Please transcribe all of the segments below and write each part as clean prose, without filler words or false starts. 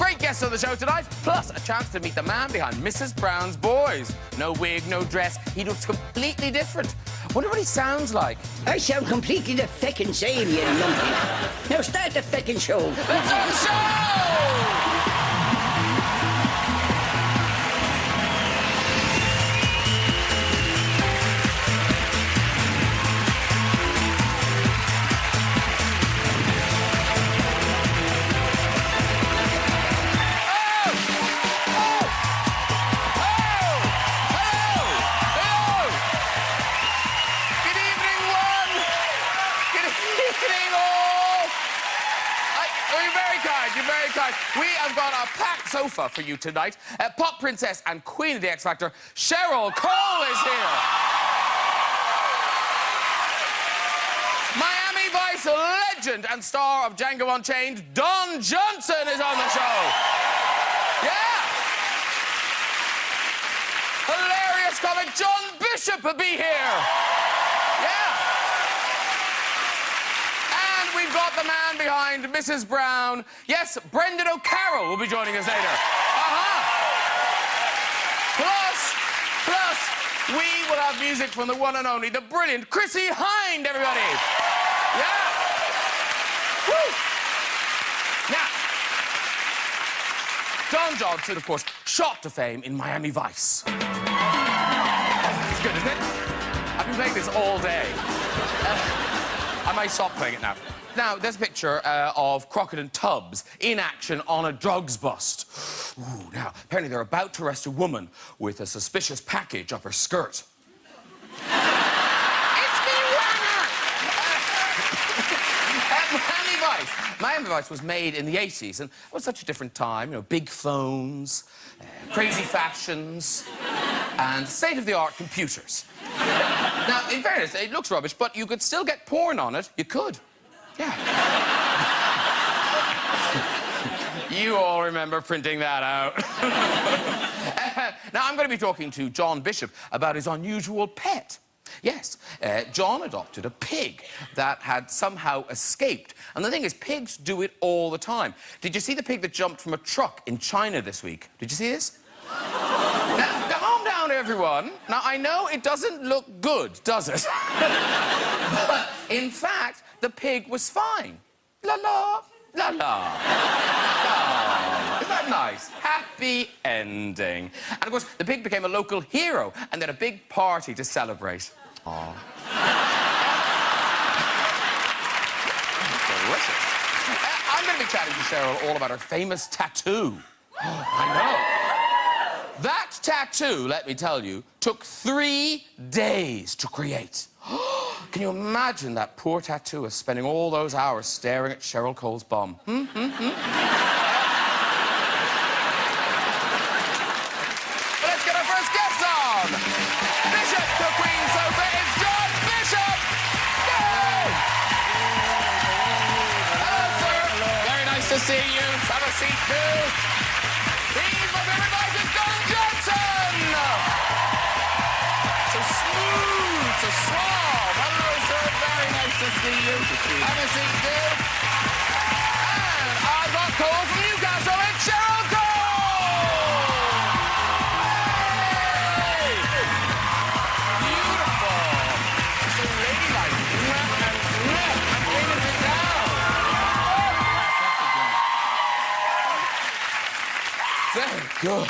great guests on the show tonight, plus a chance to meet the man behind Mrs. Brown's Boys. No wig, no dress. He looks completely different. Wonder what he sounds like. I sound completely the feckin' same, you lumpy. Now start the feckin' show. Let's start the show! You're very kind. We have got a packed sofa for you tonight. Pop princess and queen of the X Factor, Cheryl Cole is here. Miami Vice legend and star of Django Unchained, Don Johnson is on the show. Yeah. Hilarious comic John Bishop will be here. Yeah. We've got the man behind Mrs. Brown. Yes, Brendan O'Carroll will be joining us later. Plus, we will have music from the one and only, the brilliant Chrissie Hynde, everybody. Yeah. Woo. Now, Don Johnson, of course, shot to fame in Miami Vice. It's good, isn't it? I've been playing this all day. I might stop playing it now. Now, there's a picture of Crockett and Tubbs in action on a drugs bust. Ooh, now, apparently they're about to arrest a woman with a suspicious package up her skirt. It's me, Warner! Miami Vice was made in the 80s, and it was such a different time. You know, big phones, crazy fashions, and state-of-the-art computers. Now, in fairness, it looks rubbish, but you could still get porn on it. You could. Yeah. You all remember printing that out. Now, I'm going to be talking to John Bishop about his unusual pet. Yes, John adopted a pig that had somehow escaped. And the thing is, pigs do it all the time. Did you see the pig that jumped from a truck in China this week? Did you see this? Now, calm down, everyone. Now, I know it doesn't look good, does it? But, in fact, the pig was fine. La-la, la-la. Oh, isn't that nice? Happy ending. And, of course, the pig became a local hero and then a big party to celebrate. Aww. Delicious. I'm going to be chatting to Cheryl all about her famous tattoo. I know. That tattoo, let me tell you, took 3 days to create. Can you imagine that poor tattooist spending all those hours staring at Cheryl Cole's bum? But let's get our first guest on. Bishop to Queen Sofa, it's John Bishop! Yay! Hello, sir. Hello. Very nice to see you. Have a seat, too. Please, my favorite voice is Don Johnson! So smooth, so suave. Hello, sir. Very nice to see you. Have a seat, too. And I've got Cole from Newcastle. It's Cheryl Cole! Hey! Beautiful. So ladylike. I'm bringing it down. Very good.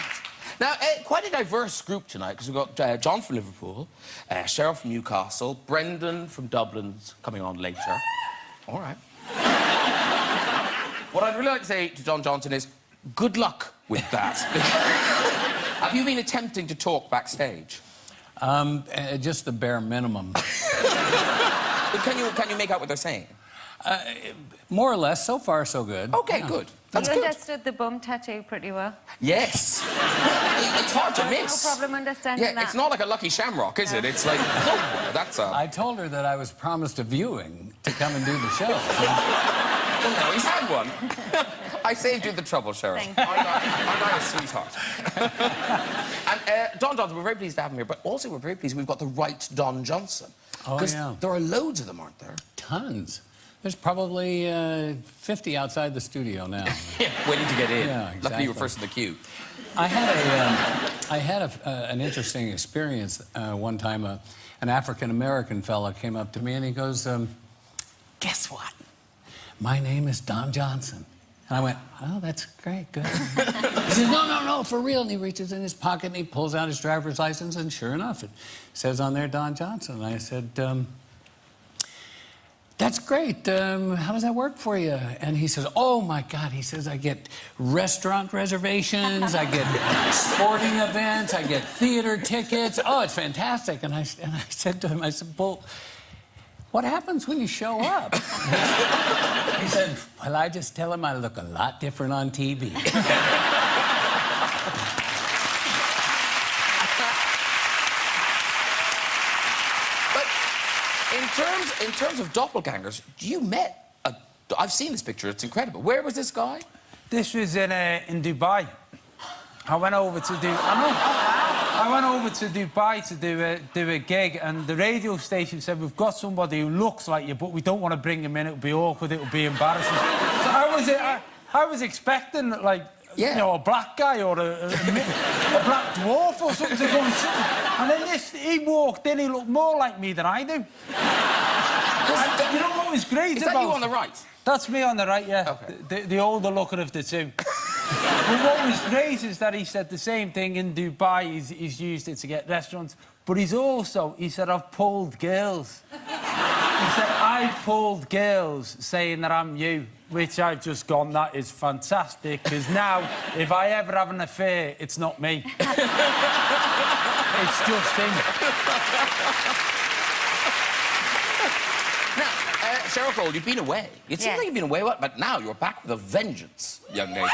Now, quite a diverse group tonight, because we've got John from Liverpool, Cheryl from Newcastle, Brendan from Dublin's coming on later. All right. What I'd really like to say to Don Johnson is, good luck with that. Have you been attempting to talk backstage? Just the bare minimum. Can you make out what they're saying? More or less. So far, so good. Okay, yeah. Good. That's you good. understood the bum tattoo pretty well. Yes. It's hard to miss. No problem understanding that. It's not like a lucky shamrock, is it? It's like, oh, that's a... I told her that I was promised a viewing to come and do the show. Well, no, he's had one. I saved you the trouble, Cheryl. Thank you. I'm not a sweetheart. And Don Johnson, we're very pleased to have him here, but also we're very pleased we've got the right Don Johnson. Oh, yeah. There are loads of them, aren't there? Tons. There's probably 50 outside the studio now. Waiting to get in. Yeah, exactly. Luckily, you were first in the queue. I had an interesting experience one time. An African-American fella came up to me and he goes, guess what? My name is Don Johnson. And I went, oh, that's great, good. He says, no, for real. And he reaches in his pocket and he pulls out his driver's license, and sure enough, it says on there Don Johnson. And I said, that's great. How does that work for you? And he says, oh, my God. He says, I get restaurant reservations, I get sporting events, I get theater tickets. Oh, it's fantastic. And I said to him, I said, well, what happens when you show up? He said, well, I just tell him I look a lot different on TV. In terms of doppelgangers, you met I've seen this picture, it's incredible. Where was this guy? This was in Dubai. I went over to Dubai to do a gig, and the radio station said, we've got somebody who looks like you, but we don't want to bring him in, it'll be awkward, it'll be embarrassing. So I was expecting, like, you know, a black guy or a black dwarf or something to go and sit. And then he walked in, he looked more like me than I do. You know what was great about... Is that you on the right? That's me on the right, yeah. Okay. The older looker of the two. But what was great is that he said the same thing in Dubai. He's used it to get restaurants. But he said, I've pulled girls. He said, I've pulled girls saying that I'm you, which I've just gone, that is fantastic, because now, if I ever have an affair, it's not me. It's just him. Now, Cheryl Cole, you've been away. It seems like you've been away, but now you're back with a vengeance, young lady.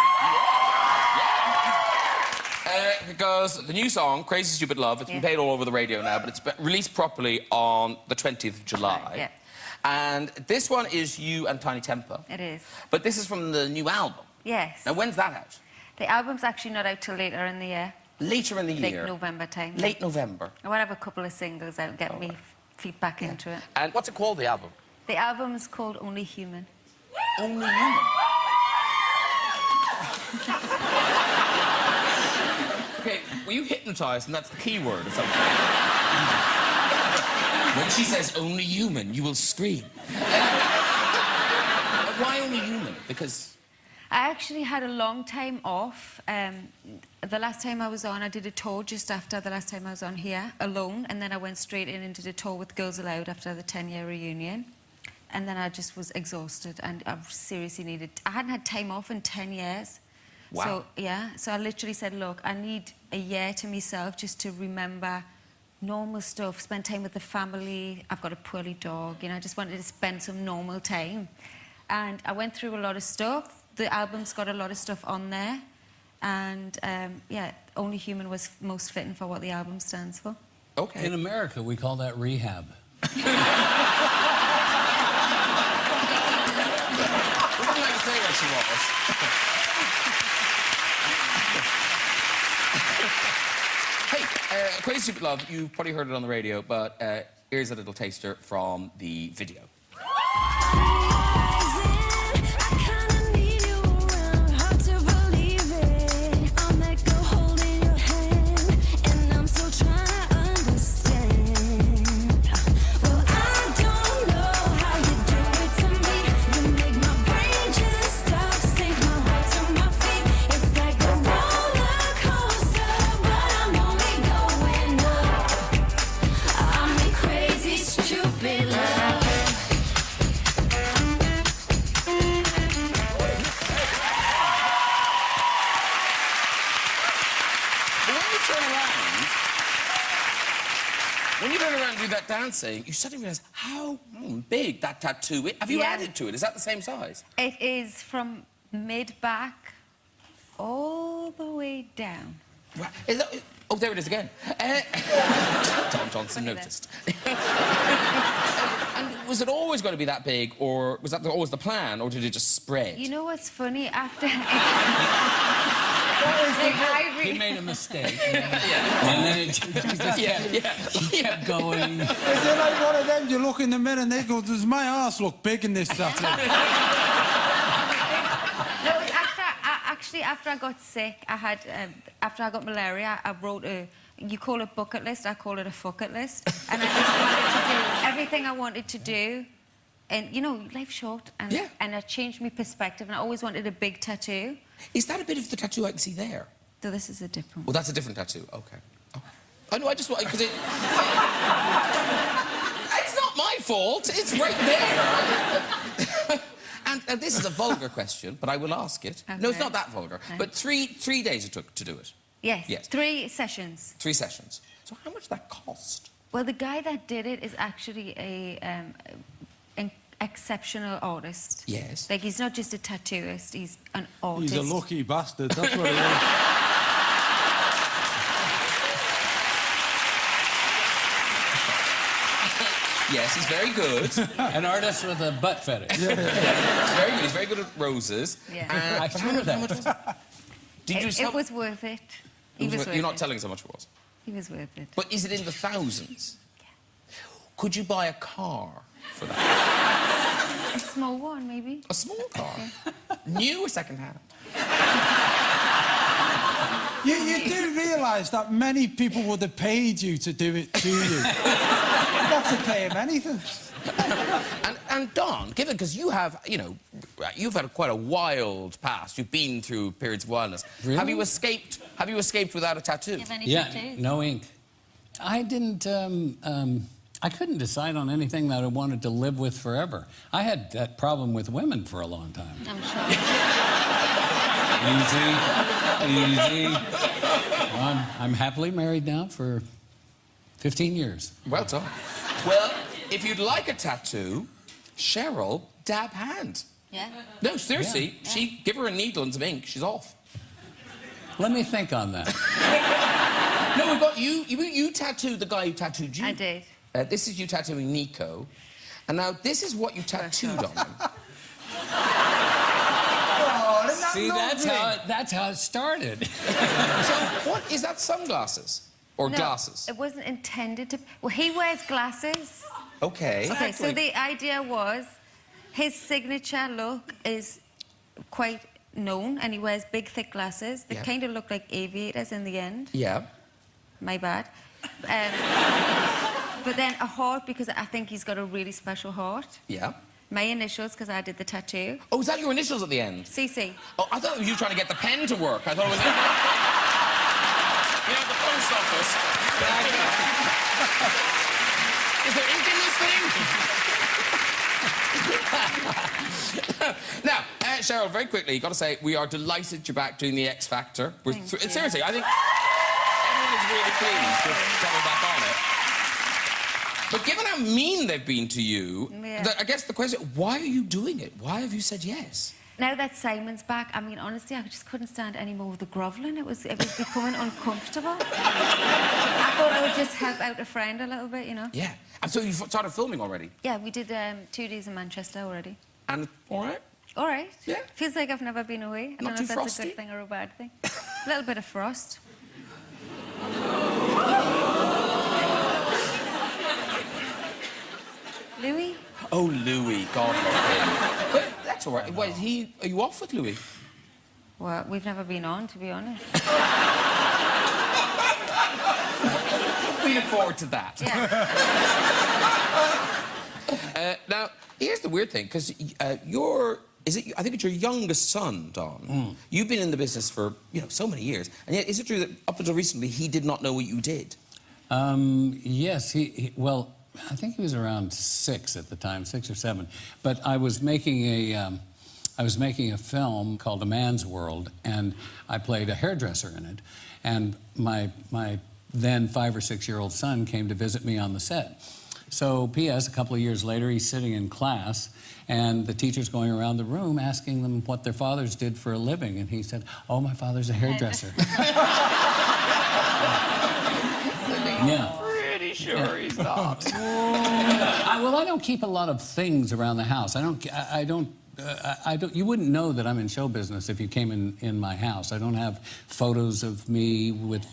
Because the new song, Crazy Stupid Love, it's been played all over the radio now, but it's been released properly on the 20th of July. Yeah. And this one is you and Tiny Temper. It is. But this is from the new album. Yes. Now, when's that out? The album's actually not out till later in the year. Later in the year? Late November time. Late November. I want to have a couple of singles out, get me feet back into it. And what's it called, the album? The album is called Only Human. Only Human? OK, were you hypnotised and that's the key word or something? When she says only human, you will scream. Why only human? Because... I actually had a long time off. The last time I was on, I did a tour just after the last time I was on here, alone, and then I went straight in and did a tour with Girls Aloud after the 10-year reunion. And then I just was exhausted, and I seriously needed... I hadn't had time off in 10 years. Wow. So, yeah, so I literally said, look, I need a year to myself just to remember normal stuff, spend time with the family. I've got a poorly dog, you know, I just wanted to spend some normal time. And I went through a lot of stuff. The album's got a lot of stuff on there. And, yeah, Only Human was most fitting for what the album stands for. OK. In America, we call that rehab. Wouldn't like to say what she was. Hey, Crazy Stupid Love, you've probably heard it on the radio, but here's a little taster from the video. When you turn around and do that dancing, you suddenly realise how big that tattoo is. Have you added to it? Is that the same size? It is from mid-back all the way down. Right. Oh, there it is again. Tom Johnson noticed. And was it always going to be that big, or was that always the plan, or did it just spread? You know what's funny? After... I he made a mistake. And then it just kept going. Is it like one of them, you look in the mirror and they go, does my arse look big in this tattoo? No, it was after I got sick, after I got malaria, I wrote you call it bucket list, I call it a fucket list. And I just wanted to do everything I wanted to do. And, you know, life's short. And I changed my perspective, and I always wanted a big tattoo. Is that a bit of the tattoo I can see there? So this is a different Well, that's a different tattoo. OK. Oh, no, I just want... Because it... It's not my fault. It's right there. And this is a vulgar question, but I will ask it. Okay. No, it's not that vulgar. Okay. But three days it took to do it. Yes. 3 sessions. 3 sessions. So how much did that cost? Well, the guy that did it is actually an exceptional artist. Yes. Like, he's not just a tattooist, he's an artist. He's a lucky bastard, that's what he is. Yes, he's very good. An artist with a butt fetish. He's very good. He's very good at roses. Yeah. I heard how much was it? It was worth it. You're not telling us how much it was. He was worth it. But is it in the thousands? Yeah. Could you buy a car for that? A small one, maybe. A small car? New or second-hand? You do realise that many people would have paid you to do it to you. Not to pay him anything. And Don, given, because you have, you know, you've had quite a wild past. You've been through periods of wildness. Really? Have you escaped without a tattoo? Tattoos? No ink. I didn't, I couldn't decide on anything that I wanted to live with forever. I had that problem with women for a long time. I'm sure. Easy. I'm happily married now for 15 years. Well done. Well, if you'd like a tattoo, Cheryl, dab hand. Yeah? No, seriously, give her a needle and some ink, she's off. Let me think on that. No, we've got you tattooed the guy who tattooed you. I did. This is you tattooing Nico. And now this is what you tattooed on him. See, that's how it started. So, what is that, sunglasses? Or glasses? It wasn't intended to... Well, he wears glasses. Okay. Okay, so the idea was his signature look is quite known, and he wears big, thick glasses. They kind of look like aviators in the end. Yeah. My bad. But then a heart, because I think he's got a really special heart. Yeah. My initials, because I did the tattoo. Oh, is that your initials at the end? CC. Oh, I thought it was you trying to get the pen to work. I thought it was... You know, the post office. Is there ink in this thing? Now, Cheryl, very quickly, you've got to say, we are delighted you're back doing the X Factor. Seriously, I think everyone is really pleased with coming back on it. But given how mean they've been to you, I guess the question, why are you doing it? Why have you said yes? Now that Simon's back, I mean, honestly, I just couldn't stand any more of the grovelling. It was becoming uncomfortable. I thought I would just help out a friend a little bit, you know? Yeah. And so you started filming already? Yeah, we did 2 days in Manchester already. And all right? All right. Yeah. Feels like I've never been away. I don't know if that's a good thing or a bad thing. A little bit of frost. Louis? Oh, Louis, God love him. But that's all right. Wait, are you off with Louis? Well, we've never been on, to be honest. We look forward to that. Yeah. Now, here's the weird thing, because I think it's your youngest son, Don. Mm. You've been in the business for, you know, so many years. And yet, is it true that up until recently, he did not know what you did? Yes, well, I think he was around 6 at the time, 6 or 7. But I was making a film called A Man's World, and I played a hairdresser in it. And my then 5 or 6-year-old son came to visit me on the set. So, P.S., a couple of years later, he's sitting in class, and the teacher's going around the room asking them what their fathers did for a living. And he said, "Oh, my father's a hairdresser." Yeah. Pretty sure he's not. Well, I don't keep a lot of things around the house. I don't I don't. You wouldn't know that I'm in show business if you came in my house. I don't have photos of me with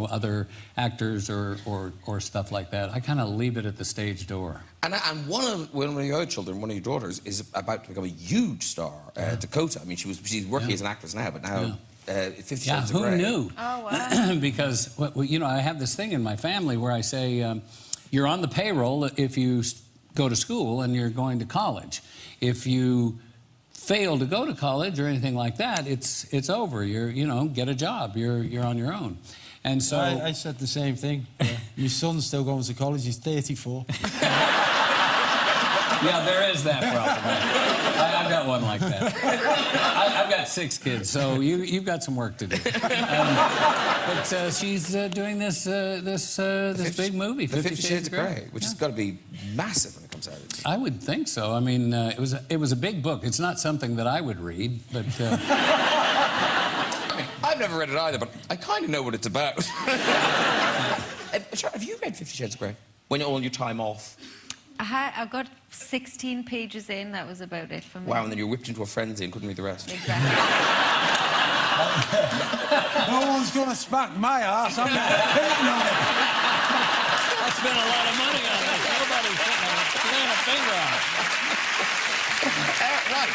other actors or stuff like that. I kind of leave it at the stage door. And one of your children, one of your daughters, is about to become a huge star. Dakota. I mean, she's working as an actress now, but now 50 Shades of Grey. Who knew? Oh wow! Because I have this thing in my family where I say you're on the payroll if you go to school and you're going to college. If you fail to go to college or anything like that, it's over. Get a job. You're on your own. And so I said the same thing. Your son's still going to college. He's 34. Yeah, there is that problem. I've got one like that. I've got 6 kids, so you've got some work to do. But she's doing this big movie, 50 Shades of Grey, which has got to be massive when it comes out. I would think so. I mean, it was a big book. It's not something that I would read, but. I mean, I've never read it either, but I kind of know what it's about. Cheryl, have you read 50 Shades of Grey? When you're on your time off? I got 16 pages in. That was about it for me. Wow, and then you whipped into a frenzy and couldn't read the rest. Exactly. No one's going to smack my ass. I'm not paying on it. I spent a lot of money on this. Nobody's putting a finger on it. Right,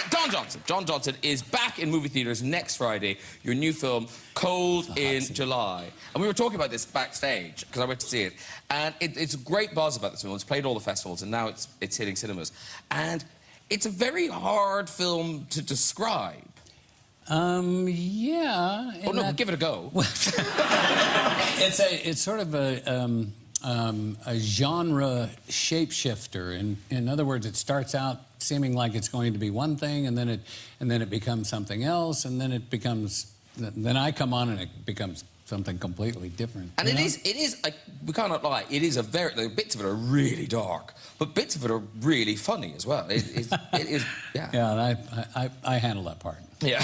Don Johnson. Don Johnson is back in movie theatres next Friday. Your new film, Cold in July. And we were talking about this backstage, because I went to see it. And it's a great buzz about this film. It's played all the festivals, and now it's hitting cinemas. And it's a very hard film to describe. Yeah. Oh, no, give it a go. It's sort of a genre shapeshifter. In other words, it starts out seeming like it's going to be one thing, and then it becomes something else, and then I come on and it becomes something completely different. And it is. We cannot lie. It is bits of it are really dark, but bits of it are really funny as well. It is. Yeah. Yeah, and I handle that part. Yeah.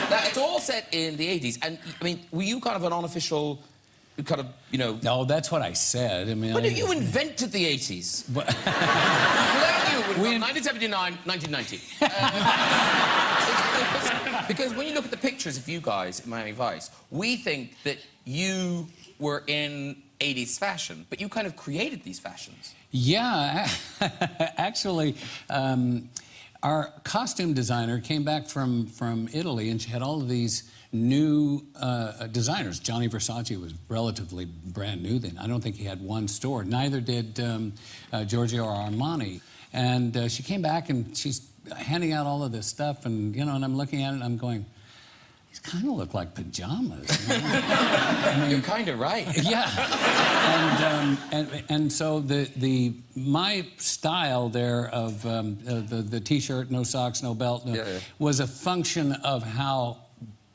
Now, it's all set in the 80s, and I mean, were you kind of an unofficial? Kind of, No, that's what I said. I mean, but you invented the 80s. Without you, it would have 1979, 1990. Because when you look at the pictures of you guys in Miami Vice, we think that you were in 80s fashion, but you kind of created these fashions. Yeah, actually, our costume designer came back from Italy, and she had all of these new designers. Gianni Versace was relatively brand new then. I don't think he had one store. Neither did Giorgio Armani. And she came back and she's handing out all of this stuff, and and I'm looking at it and I'm going, these kind of look like pajamas. I mean, You're kind of right. Yeah. And so my style there of the T-shirt, no socks, no belt, was a function of how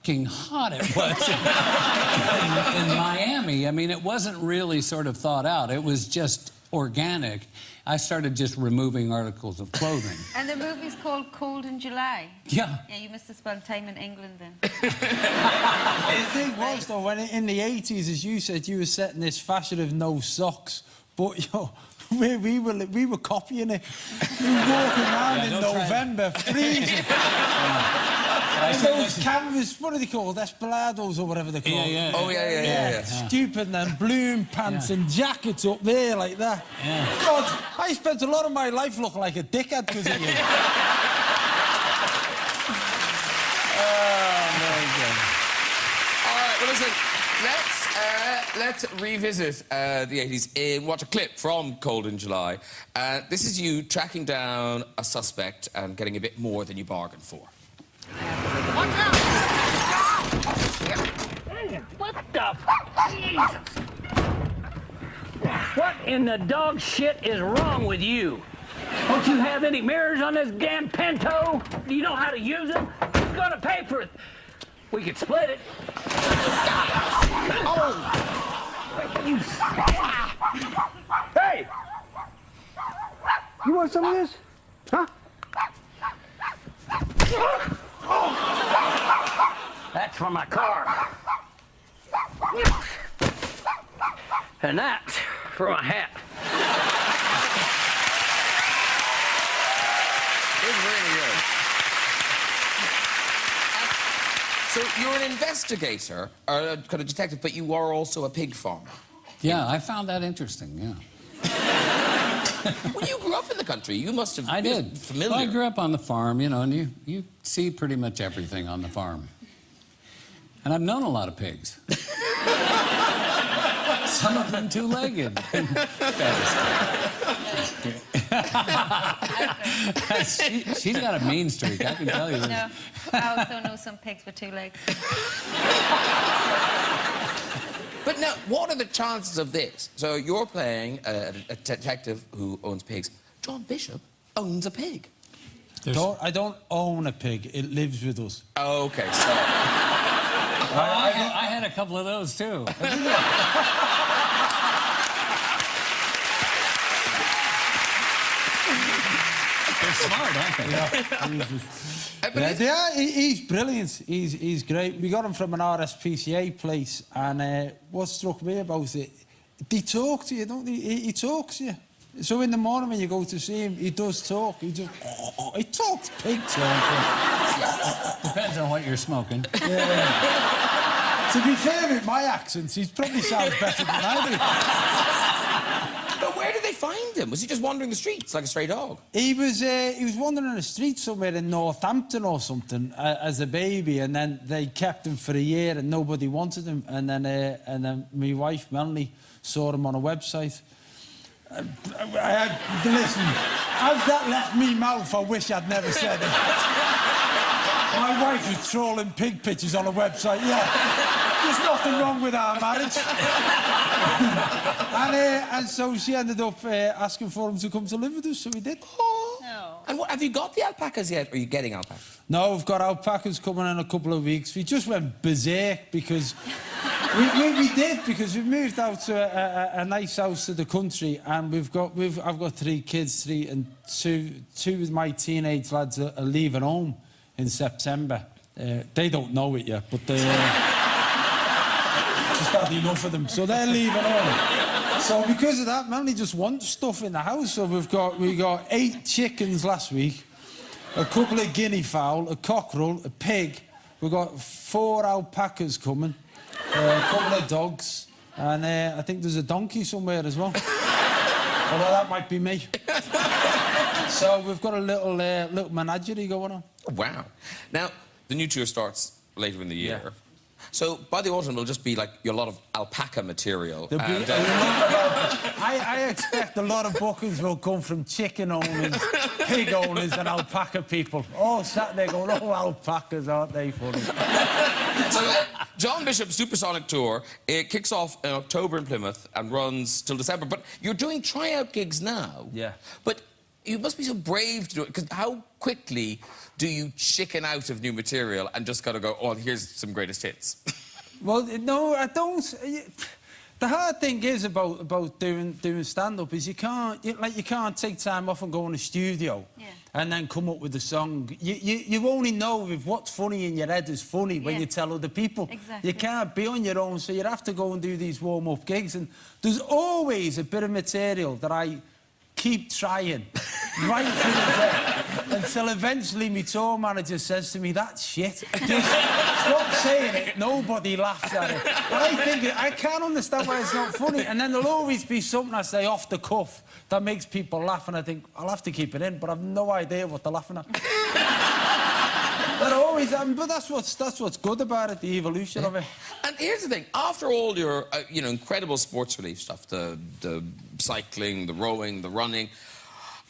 hot it was in Miami. I mean, it wasn't really sort of thought out. It was just organic. I started just removing articles of clothing. And the movie's called Cold in July. Yeah. Yeah, you must have spent time in England then. The thing was, though, when in the 80s, as you said, you were setting this fashion of no socks, but we were copying it. We were walking around in November, freezing. Those canvas, what are they called? Desperados or whatever they're called. Yeah. Oh, yeah. Stupid, and then balloon pants and jackets up there like that. Yeah. God, I spent a lot of my life looking like a dickhead because of you. Oh, very good. All right, well, listen, let's revisit the 80s and watch a clip from Cold in July. This is you tracking down a suspect and getting a bit more than you bargained for. Watch out! What the? Jesus! What in the dog shit is wrong with you? Don't you have any mirrors on this damn Pinto? Do you know how to use them? Who's gonna pay for it? We could split it. Oh! You... Hey! You want some of this? Huh? That's for my car. And that's for my hat. It really So you're an investigator, or a kind of detective, but you are also a pig farmer. Yeah, I found that interesting, yeah. Well, you grew up in the country. You must have been familiar. Well, I grew up on the farm, you know, and you see pretty much everything on the farm. And I've known a lot of pigs. Some of them two-legged. She's got a mean streak, I can tell you this. No, I also know some pigs with 2 legs. But now, what are the chances of this? So you're playing a detective who owns pigs. John Bishop owns a pig. I don't own a pig. It lives with us. Oh, OK, so... I had a couple of those, too. They're smart, aren't they? Yeah, he's brilliant. He's great. We got him from an RSPCA place, and what struck me about it, they talk to you, don't they? He talks to you. So in the morning when you go to see him, he does talk. He talks pig talk. Depends on what you're smoking. Yeah. To be fair, with my accent, he probably sounds better than I do. But where did they find him? Was he just wandering the streets like a stray dog? He was wandering the streets somewhere in Northampton or something as a baby, and then they kept him for a year and nobody wanted him. And then my wife Melanie saw him on a website. Listen, as that left me mouth, I wish I'd never said it. My wife was trolling pig pictures on a website. Yeah, there's nothing wrong with our marriage. And so she ended up asking for him to come to live with us, so we did. Oh. No. And what, have you got the alpacas yet? Or are you getting alpacas? No, we've got alpacas coming in a couple of weeks. We just went berserk because... we did, because we've moved out to a nice house to the country, and I've got 3 kids, and two of my teenage lads are leaving home in September. They don't know it yet, but they just had enough of them, so they're leaving home. So because of that, Melanie just wants stuff in the house. So we got 8 chickens last week, a couple of guinea fowl, a cockerel, a pig. We've got 4 alpacas coming. A couple of dogs, and I think there's a donkey somewhere as well. Although that might be me. So we've got a little menagerie going on. Wow. Now, the new tour starts later in the year. Yeah. So by the autumn, it'll just be like a lot of alpaca material. There'll be a lot of I expect a lot of bookings will come from chicken owners, pig owners, and alpaca people. All sat there going, oh, alpacas, aren't they funny? So, John Bishop's Supersonic Tour, it kicks off in October in Plymouth and runs till December. But you're doing tryout gigs now. Yeah. But you must be so brave to do it, because how quickly do you chicken out of new material and just gotta go, oh, here's some greatest hits? Well, no, I don't. The hard thing is about doing stand-up is you can't take time off and go in the studio and then come up with a song. You only know if what's funny in your head is funny when you tell other people. Exactly. You can't be on your own, so you have to go and do these warm-up gigs. And there's always a bit of material that I keep trying right through the day until eventually my tour manager says to me, that's shit. Just stop saying it. Nobody laughs at it. But I can't understand why it's not funny. And then there'll always be something I say off the cuff that makes people laugh, and I think, I'll have to keep it in, but I've no idea what they're laughing at. That always happens, but that's what's good about it, the evolution of it. And here's the thing, after all your, incredible sports relief stuff, the cycling, the rowing, the running,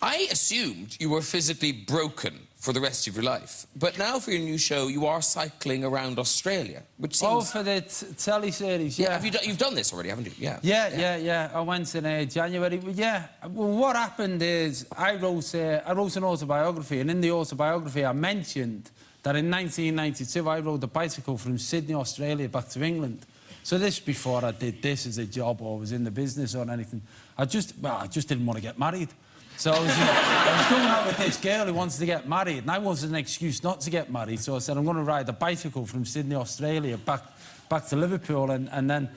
I assumed you were physically broken for the rest of your life. But now for your new show, you are cycling around Australia, which seems... Oh, for the telly series, yeah. You've done this already, haven't you? Yeah. I went in January. Yeah. Well, what happened is I wrote an autobiography, and in the autobiography I mentioned that in 1992 I rode a bicycle from Sydney, Australia, back to England. So this before I did this as a job or was in the business or anything. I just didn't want to get married. So I was going out with this girl who wants to get married, and I wanted an excuse not to get married. So I said, I'm going to ride a bicycle from Sydney, Australia, back to Liverpool, and then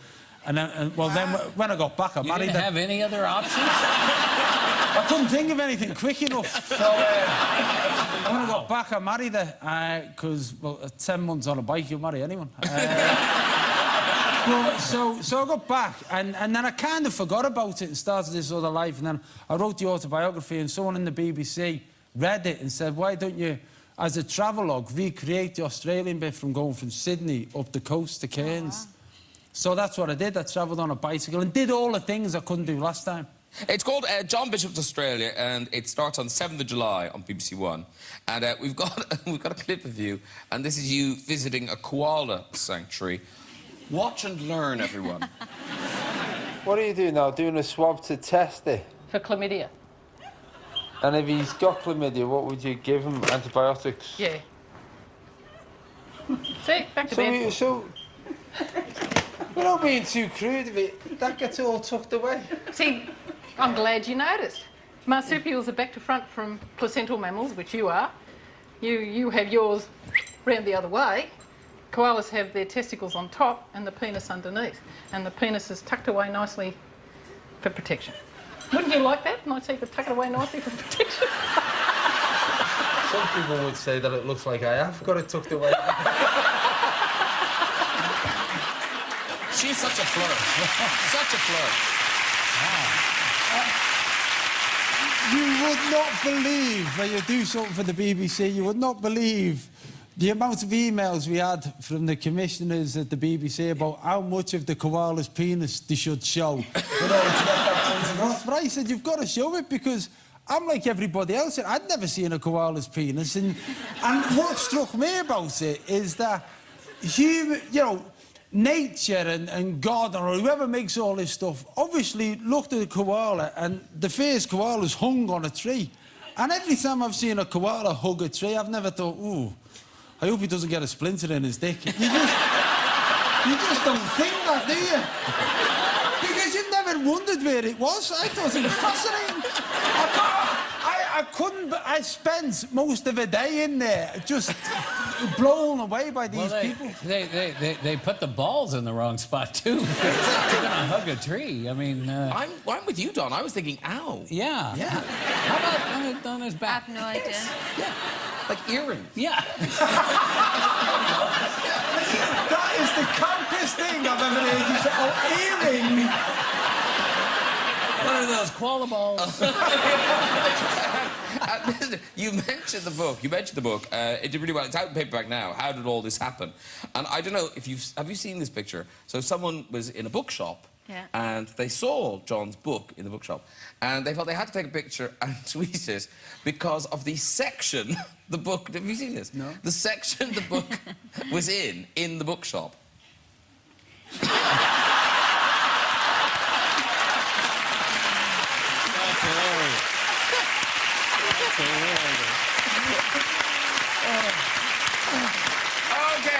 And then, then when I got back, I You married didn't her. have any other options? I couldn't think of anything quick enough. So when I got back, I married her because, well, at 10 months on a bike, you'll marry anyone. So I got back, and then I kind of forgot about it and started this other life. And then I wrote the autobiography, and someone in the BBC read it and said, why don't you, as a travelogue, recreate the Australian bit from going from Sydney up the coast to Cairns? Oh, wow. So that's what I did. I travelled on a bicycle and did all the things I couldn't do last time. It's called John Bishop's Australia, and it starts on the 7th of July on BBC One. And we've got a clip of you, and this is you visiting a koala sanctuary. Watch and learn, everyone. What are you doing now? Doing a swab to test it? For chlamydia. And if he's got chlamydia, what would you give him? Antibiotics? Yeah. See, back to bed. So, you're not being too crude of it. That gets all tucked away. See, I'm glad you noticed. Marsupials are back to front from placental mammals, which you are. You have yours round the other way. Koalas have their testicles on top and the penis underneath. And the penis is tucked away nicely for protection. Wouldn't you like that? Nice, you could tuck it away nicely for protection. Some people would say that it looks like I have got it tucked away. She's such a flirt. Such a flirt. You would not believe, when you do something for the BBC, you would not believe the amount of emails we had from the commissioners at the BBC about how much of the koala's penis they should show. But I said, you've got to show it because I'm like everybody else. I'd never seen a koala's penis. And what struck me about it is that nature and God or whoever makes all this stuff obviously looked at a koala, and the first koala's hung on a tree. And every time I've seen a koala hug a tree, I've never thought, ooh, I hope he doesn't get a splinter in his dick. You just don't think that, do you? Because you've never wondered where it was. I thought it was fascinating. I spent most of the day in there just blown away by these people. They put the balls in the wrong spot, too. You're gonna hug a tree. I mean... I'm with you, Don. I was thinking, ow. Yeah. How about on his back? I have no idea. Yeah. Like earrings. Yeah. That is the campest thing I've ever heard you say. Oh, earring. One of those koala balls. Listen, you mentioned the book. It did really well. It's out in paperback now. How did all this happen? And I don't know if have you seen this picture? So someone was in a bookshop. Yeah. And they saw John's book in the bookshop, and they felt they had to take a picture and tweet it because of the section the book... Have you seen this? No. The section the book was in the bookshop. That's hilarious. That's hilarious. OK,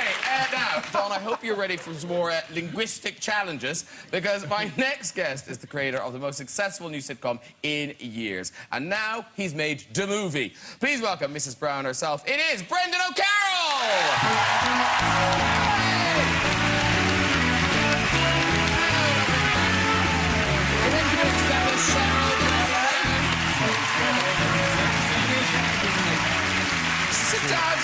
now, Don, I hope you're ready for some more linguistic challenges, because my next guest is the creator of the most successful new sitcom in years. And now he's made the movie. Please welcome Mrs. Brown herself. It is Brendan O'Carroll! Sit down,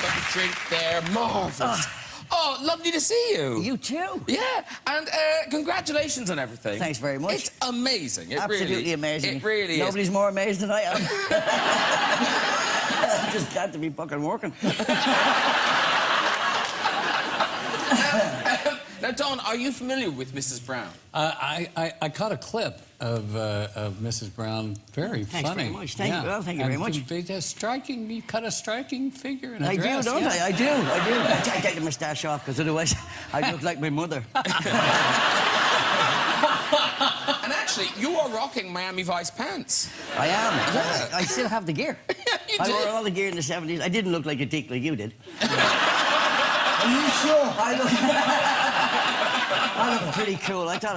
got a drink there, marvellous. Oh, lovely to see you. You too. Yeah, and congratulations on everything. Thanks very much. It's amazing. Absolutely amazing. It really is. Nobody's more amazed than I am. I'm just glad to be fucking working. Now, Don, are you familiar with Mrs. Brown? I caught a clip of Mrs. Brown. Very Thanks funny. very much. Thank you very much. You cut a striking figure in a I dress. do, don't I? I do. I take the moustache off because otherwise I look like my mother. And actually, you are rocking Miami Vice pants. I am. Yeah. I still have the gear. You I did. wore all the gear in the 70s. I didn't look like a dick like you did. Are you sure? I look pretty cool. I thought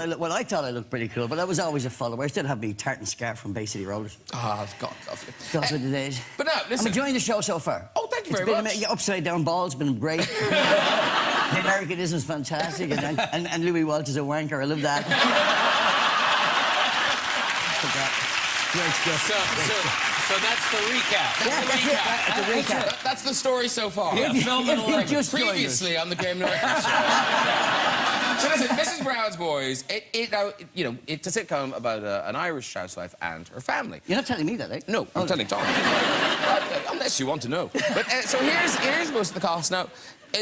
I looked pretty cool, but I was always a follower. I still have my tartan scarf from Bay City Rollers. Ah, God, lovely. Those were the days. But now, listen... I'm enjoying the show so far. Oh, thank you very much. Upside down ball's been great. The Americanism's fantastic, and Louis Walsh is a wanker. I love that. Great stuff. So that's the recap. That's the recap. That's the story so far. Yeah, film and If you just joined us. Previously on the Game Norton show. So listen, Mrs. Brown's Boys, it's a sitcom about an Irish housewife and her family. You're not telling me that, eh? No, I'm telling Tom. Unless you want to know. But so here's most of the cast now.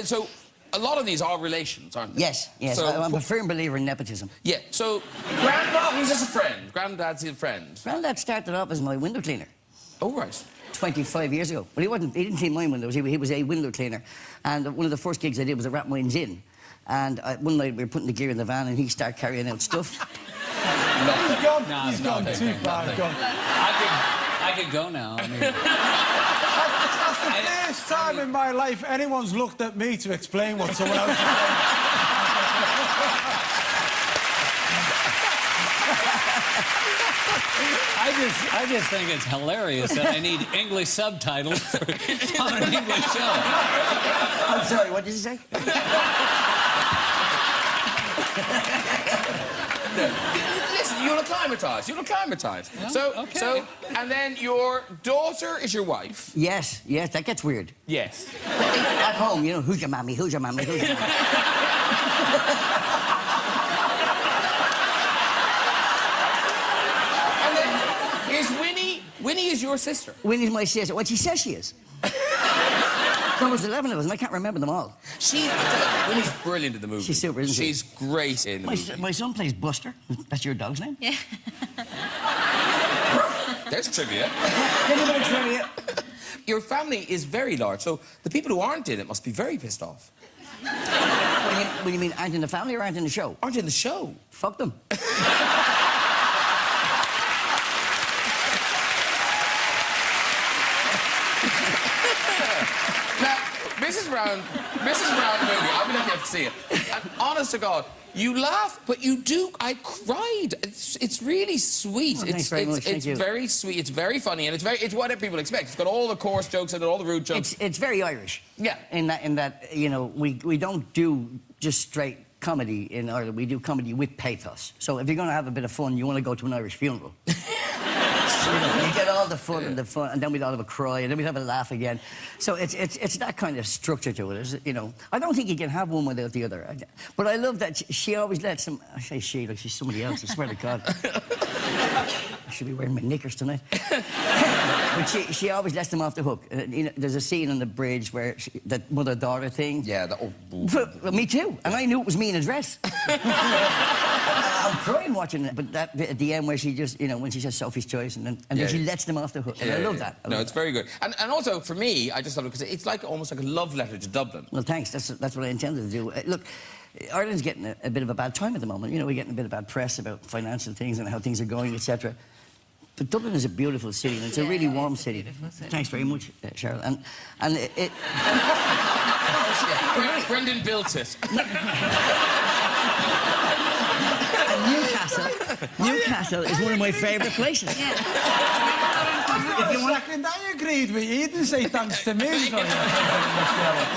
So a lot of these are relations, aren't they? Yes. So, I'm a firm believer in nepotism. Yeah. So Grandpa, he's just a friend. Granddad's his friend. Granddad started off as my window cleaner. Oh, right. 25 years ago. But he didn't clean my windows, he was a window cleaner. And one of the first gigs I did was at Rathmines Inn. And one night we were putting the gear in the van and he started carrying out stuff. He's gone too far. I could go now. I mean, That's the first time in my life anyone's looked at me to explain what someone else is saying. I just think it's hilarious that I need English subtitles on an English show. I'm sorry, what did you say? Listen, you'll acclimatise. Yeah, So, okay. and then your daughter is your wife. Yes, that gets weird. Yes. At home, you know, who's your mommy, who's your mommy, who's your mommy? And then is Winnie is your sister. Winnie's my sister. Well, she says she is. There was 11 of us, and I can't remember them all. Winnie's brilliant in the movie. She's super, isn't she? She's great in the movie. My son plays Buster. That's your dog's name? Yeah. There's trivia. Trivia. Your family is very large, so the people who aren't in it must be very pissed off. What do you mean, aren't in the family or aren't in the show? Aren't in the show. Fuck them. Now, Mrs. Brown movie, I'm gonna have to see it. And honest to God, you laugh, but you do. I cried. It's really sweet. Oh, thanks very much. Thank It's you. very sweet. It's very funny, and it's what people expect. It's got all the coarse jokes and all the rude jokes. It's very Irish. Yeah. In that you know, we don't do just straight comedy in Ireland. We do comedy with pathos. So if you're going to have a bit of fun, you want to go to an Irish funeral. You get all the fun, and then we'd all have a cry, and then we'd have a laugh again. So it's that kind of structure to it, you know. I don't think you can have one without the other. But I love that she always lets them. I say she like she's somebody else. I swear to God. I should be wearing my knickers tonight. But she always lets them off the hook. You know, there's a scene on the bridge where that mother-daughter thing. Yeah. Well, me too. And I knew it was me in a dress. I'm crying watching it. But that bit at the end where she just, you know, when she says Sophie's Choice and then she lets them off the hook. And I love that. No, it's very good. And also, for me, I just love it because it's like almost like a love letter to Dublin. Well, thanks. That's what I intended to do. Look, Ireland's getting a bit of a bad time at the moment. You know, we're getting a bit of bad press about financial things and how things are going, etc. But Dublin is a beautiful city, and it's a really warm city. Thanks very much, Cheryl. And it Brendan built it. And Newcastle is one of my favourite places. If you want, I agreed with you. You didn't say thanks to me.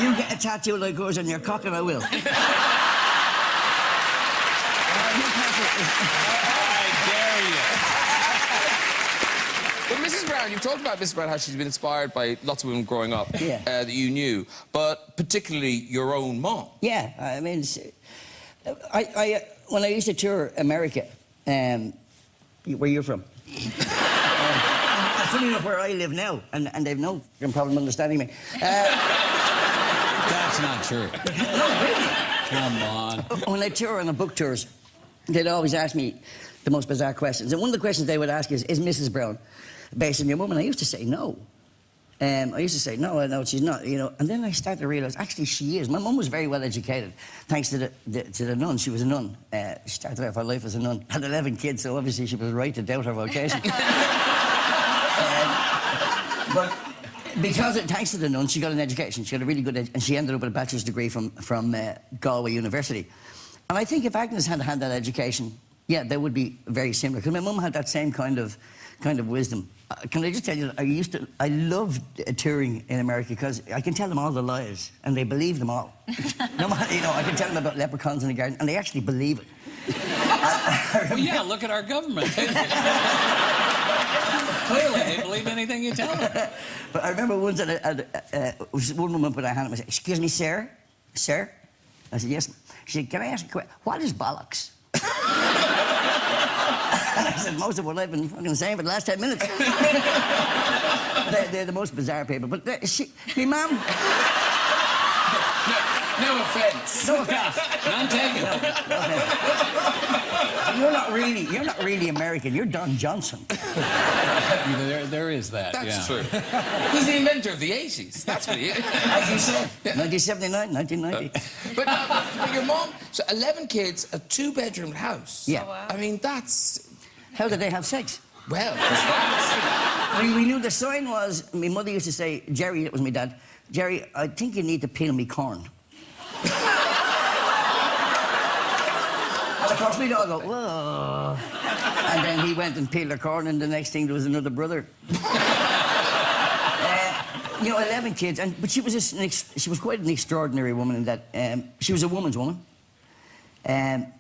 You get a tattoo like yours on your cock, and I will. But Mrs. Brown, you've talked about Mrs. Brown, how she's been inspired by lots of women growing up that you knew, but particularly your own mom. Yeah, I mean, when I used to tour America, where you're from? Funny enough, where I live now, and they've no problem understanding me. That's not true. Come on. When I tour on the book tours, they'd always ask me the most bizarre questions. And one of the questions they would ask is Mrs. Brown based on your mum? And I used to say no. I used to say, no, she's not, you know. And then I started to realise, actually, she is. My mum was very well educated, thanks to the nun. She was a nun. She started off her life as a nun. Had 11 kids, so obviously she was right to doubt her vocation. But because thanks to the nun, she got an education. She got a really good and she ended up with a bachelor's degree from Galway University. And I think if Agnes had had that education, yeah, they would be very similar. Because my mum had that same kind of kind of wisdom. Can I just tell you, I loved touring in America because I can tell them all the lies and they believe them all. No matter, you know, I can tell them about leprechauns in the garden and they actually believe it. Well, yeah, look at our government. Clearly, they believe anything you tell them. But I remember once one woman put her hand up and said, "Excuse me, sir? Sir?" I said, "Yes." She said, "Can I ask you a question? What is bollocks?" And I said, "Most of what I've been fucking saying for the last 10 minutes." They're the most bizarre people. But my mum... No offence. No offence. None taken. No offence. You're not really American. You're Don Johnson. There is that, That's yeah. true. He's the inventor of the 80s. That's what he is. As you said, 1979, 1990. But your mom, so 11 kids, a 2-bedroom house. Yeah. Oh, wow. I mean, that's... How did they have sex? Well, that's... We knew the sign was... My mother used to say, Jerry, that was my dad, "Jerry, I think you need to peel me corn." And of course, we'd all go, "Whoa." And then he went and peeled her corn, and the next thing there was another brother. You know, 11 kids, but she was she was quite an extraordinary woman in that she was a woman's woman.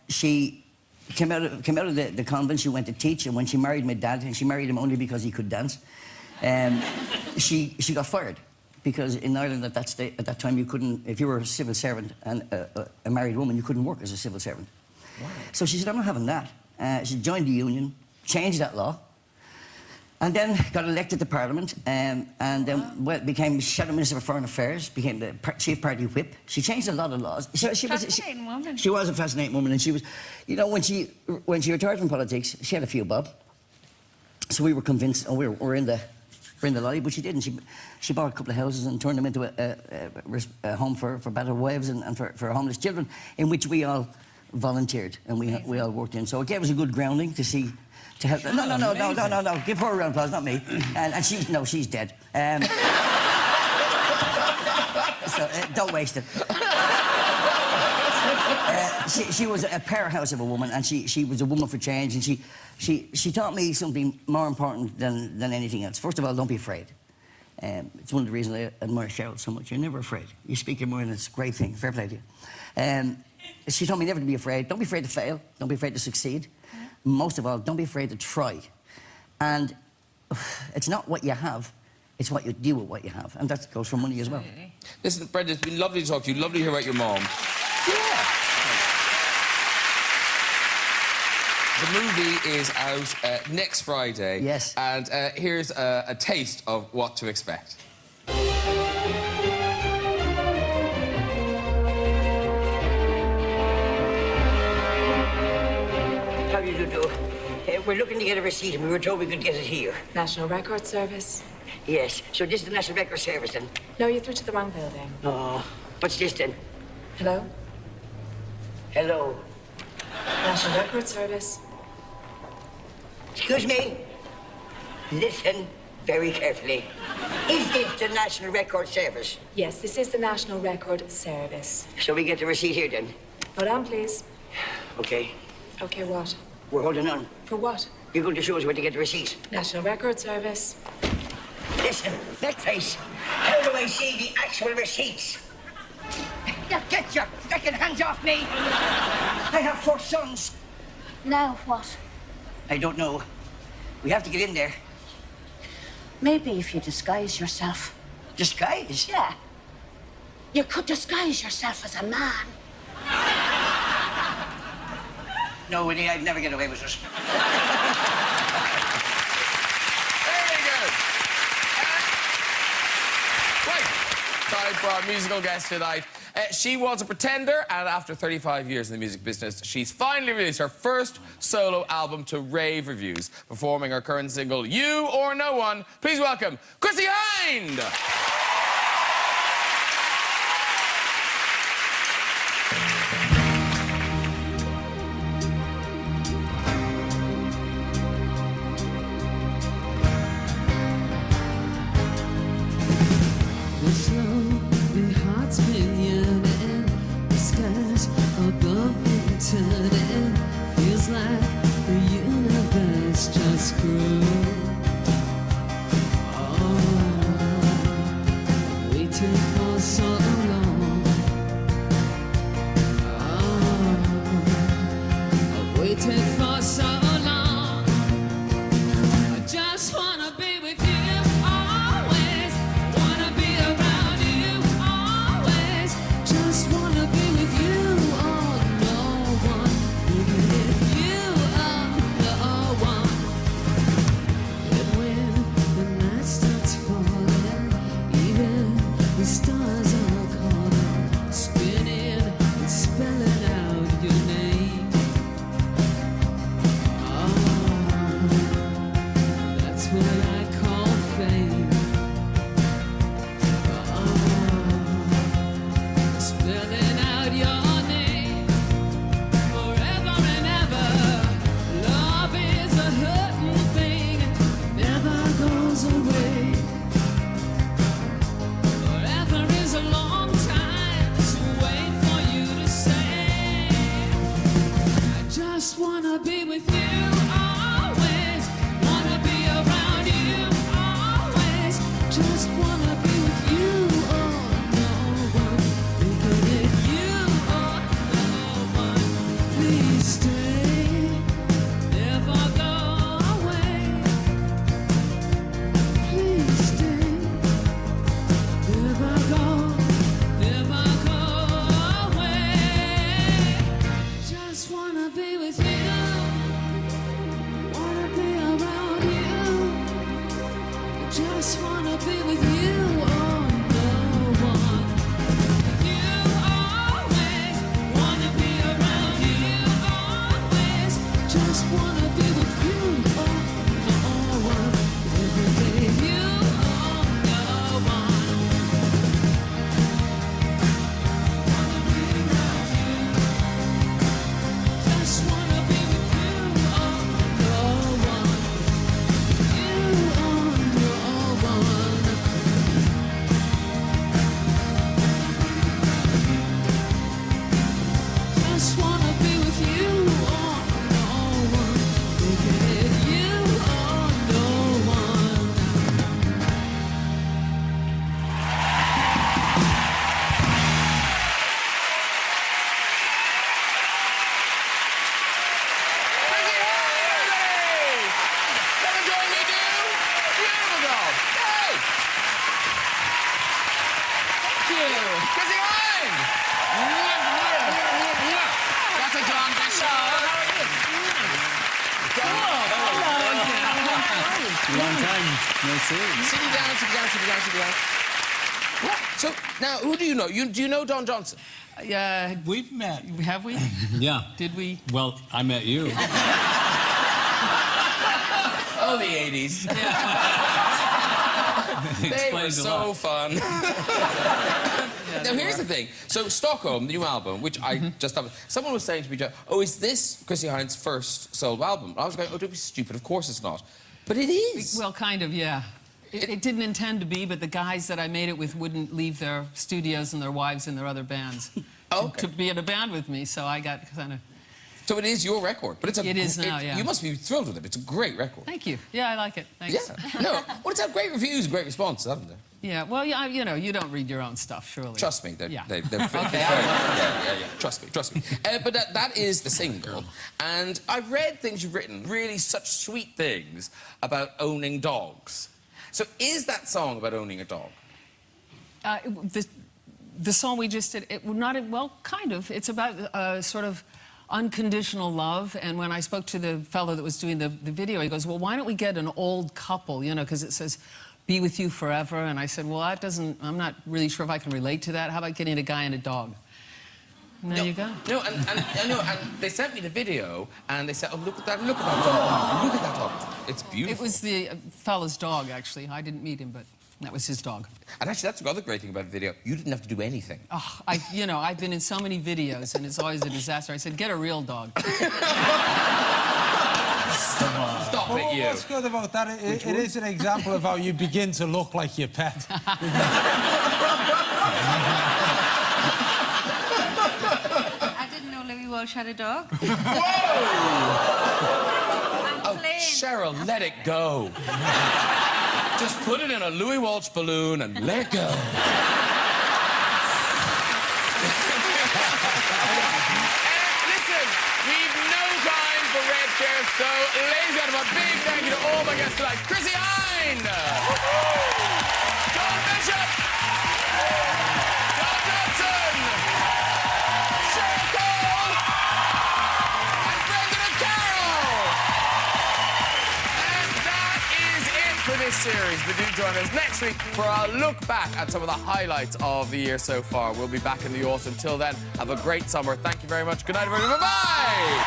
She came out of the convent. She went to teach, and when she married my dad, and she married him only because he could dance, she got fired. Because in Ireland at that time you couldn't, if you were a civil servant and a married woman, you couldn't work as a civil servant. Wow. So she said, "I'm not having that." She joined the union, changed that law, and then got elected to Parliament, and then became Shadow Minister for Foreign Affairs, became the Chief Party Whip. She changed a lot of laws. She was Fascinating woman. She was a fascinating woman, and she was, you know, when she retired from politics, she had a few bob. So we were convinced, oh, we're in the lottery, but she didn't. She bought a couple of houses and turned them into a home for battered wives and for homeless children, in which we all volunteered and we all worked in. So it gave us a good grounding to help. No. Give her a round of applause, not me. And she's dead. So don't waste it. She was a powerhouse of a woman, and she was a woman for change, and she taught me something more important than anything else. First of all, don't be afraid. It's one of the reasons I admire Cheryl so much. You're never afraid. You speak your mind, it's a great thing. Fair play to you. She told me never to be afraid. Don't be afraid to fail. Don't be afraid to succeed. Yeah. Most of all, don't be afraid to try. And it's not what you have, it's what you do with what you have. And that goes for money as well. Listen, Brenda, it's been lovely to talk to you. Lovely to hear about your mom. Yeah. The movie is out next Friday. Yes. And here's a taste of what to expect. How do you do? We're looking to get a receipt, and we were told we could get it here. National Record Service? Yes. So this is the National Record Service, then? No, you're through to the wrong building. Oh. What's this, then? Hello? Hello. National Record Service. Excuse me. Listen very carefully. Is this the National Record Service? Yes, this is the National Record Service. So we get the receipt here, then? Hold on, please. Okay. Okay, what? We're holding on. For what? You're going to show us where to get the receipt. National Record Service. Listen, that face. How do I see the actual receipts? Get your frickin' hands off me! I have 4 sons. Now what? I don't know. We have to get in there. Maybe if you disguise yourself. Disguise? Yeah. You could disguise yourself as a man. No, Winnie, I'd never get away with it. Very good. Right. Time for our musical guest tonight. She was a pretender, and after 35 years in the music business, she's finally released her first solo album to rave reviews, performing her current single, You or No One. Please welcome Chrissie Hynde. Turning, feels like the universe just grew. waited for so long. I just wanna be with you always. Wanna be around you always. Just wanna be with you. Oh, no one bigger than you. Oh, no one. And when the night starts falling, even the stars are calling, spinning and spelling out your name. That's what I call fame. Spelling out your name forever and ever. Love is a hurting thing, never goes away. Forever is a long time to wait for you to say. I just wanna be with you always. Wanna be around you always. Just wanna be with you. Oh, no one bigger than you. Oh, no one. Please stay. Never go away. Please stay. Never go away. Just wanna be with you. Wanna be around you. Just wanna be with you. Oh, no one. You always wanna be around you. Always. Just wanna be with you. Oh, no one. Every day you. Oh, no one. Wanna be around you. Just wanna be with you. Oh, no one. You. Oh, no one. Just wanna be with you. Oh, no one. Looking at you. Oh, no one. Chrissie Hynde! Come and join me, dude. Beautiful job. Hey! Thank you. Chrissie Hynde! That's a John Bishop. Long time. No see. Sit you down, sit you down, sit you down, sit you down. What? So, now, who do you know? Do you know Don Johnson? We've met. Have we? Yeah. Did we? Well, I met you. Oh, the 80s. They were Explains a so lot. fun. Now, here's the thing. So, Stockholm, the new album, which I just thought... Someone was saying to me, oh, is this Chrissie Hynde's first solo album? I was going, oh, don't be stupid. Of course it's not. But it is. Well, kind of, yeah. It didn't intend to be, but the guys that I made it with wouldn't leave their studios and their wives and their other bands to be in a band with me, so I got kind of... So it is your record, but it's a... It is now, yeah. You must be thrilled with it. It's a great record. Thank you. Yeah, I like it. Thanks. Yeah. No, well, it's had great reviews, great responses, haven't it? Yeah, well, yeah, you know, you don't read your own stuff, surely. Trust me, they're Okay. yeah. Trust me. But that is the single, and I've read things you've written, really such sweet things about owning dogs. So is that song about owning a dog? The song we just did, well, kind of. It's about sort of unconditional love, and when I spoke to the fellow that was doing the video, he goes, well, why don't we get an old couple, you know, because it says, be with you forever, and I said, well, that doesn't, I'm not really sure if I can relate to that. How about getting a guy and a dog? And there you go. No, and they sent me the video, and they said, oh, look at that dog, look at that dog. It's beautiful. It was the fellow's dog, actually. I didn't meet him, but that was his dog. And actually, that's the other great thing about the video. You didn't have to do anything. Oh, you know, I've been in so many videos, and it's always a disaster. I said, get a real dog. Stop it, you. What's good about that? It is an example of how you begin to look like your pet. I didn't know Louis Walsh had a dog. Whoa! Oh, Cheryl, let it go. Just put it in a Louis Walsh balloon and let it go. Listen, we've no time for So, ladies and gentlemen, a big thank you to all my guests tonight. Chrissie Hynde! John Bishop! John Johnson! Cheryl Cole! And Brendan Carroll! And that is it for this series. But do join us next week for a look back at some of the highlights of the year so far. We'll be back in the autumn. Until then, have a great summer. Thank you very much. Good night, everybody. Bye-bye!